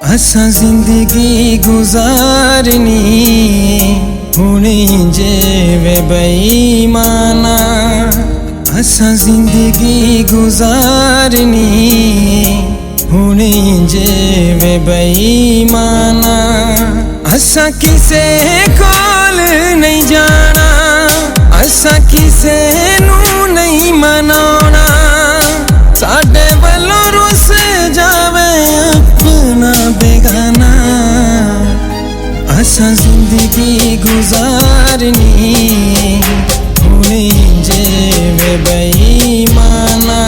असा जिंदगी गुजारनी हुणे जेवे बेईमाना। असा जिंदगी गुजारनी हुणे जेवे बेईमाना। असा किसे कोल नहीं जाना, असा किसे नू नहीं मनाना। साडे वल्लों रुस जावे अपना बेगाना। असा जिंदगी गुजारनी हुणे जेवे बेईमाना।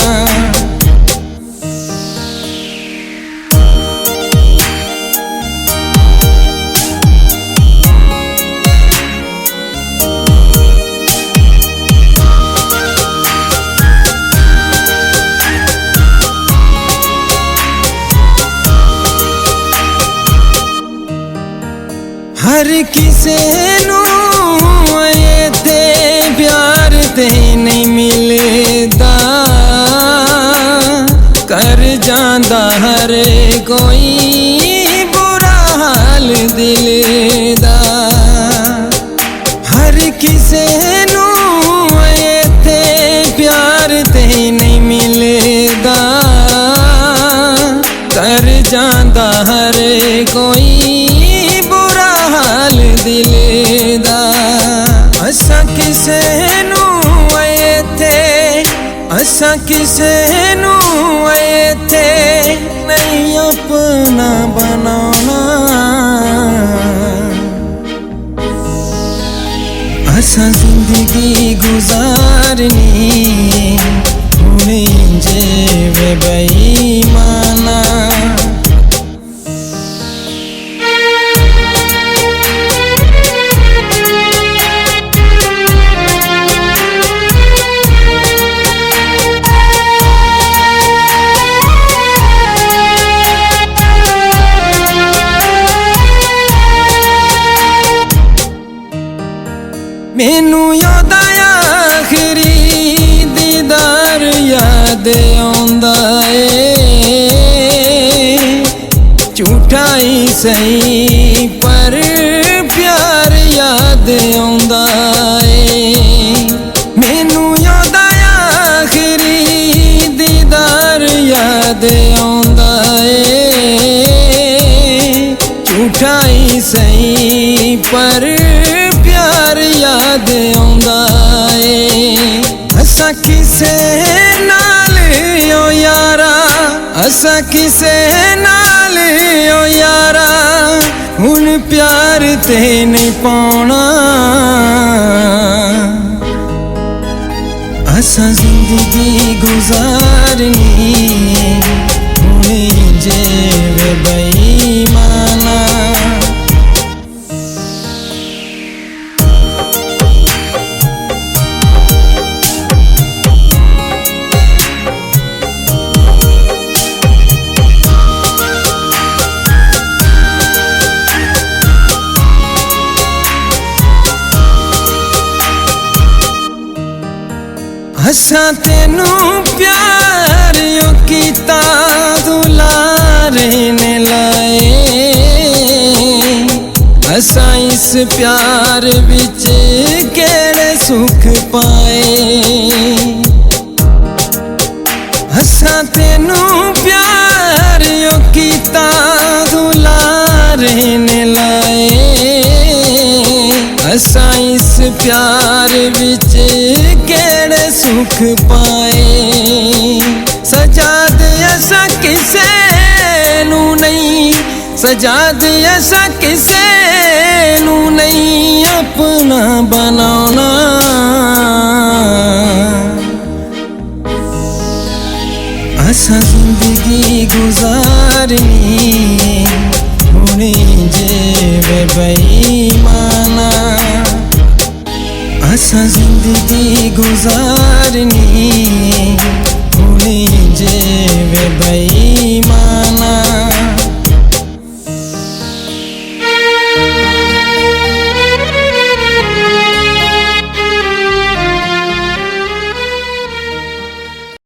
हर किसे नू ते प्यार ते नहीं मिलदा। कर जांदा हर कोई बुरा हाल दिल दा। हर किसे नू ते प्यार ते नहीं मिलदा। कर जांदा हर कोई दिल दा। असा किसे नू थे, असा किसे नू थे नहीं अपना बनाना। असा जिंदगी गुजारनी हुणे जेवे बेईमाना। मैनू यादा आखिरी दीदार याद आंदा ए। झूठा ही सही पर प्यार याद आंदा ए। मैनू यादा आखिरी दीदार याद आंदा ए। झूठा ही सही पर प्यार याद आंदा ए। असा किसे नाल ओ यारा, असा किसे नाल ओ यारा हुन प्यार ते नहीं पाना। असा जिंदगी गुजारनी हुणे जेवे बेईमाना। असा तेनू प्यार यो कीता दुलारे ने लाए। असा इस प्यार विच केड़े सुख पाए। असा तेनू प्यार यो कीता दुलारे ने लाए। असा इस प्यार विच केड़े सुख पाए। सजाद असा किसे नू नहीं, सजाद असा किसे नू नहीं अपना बनाना। असा जिंदगी गुजारनी हुणे जेवे बेईमाना। असा जिंदगी गुजारनी हुणे जेवे बेईमाना।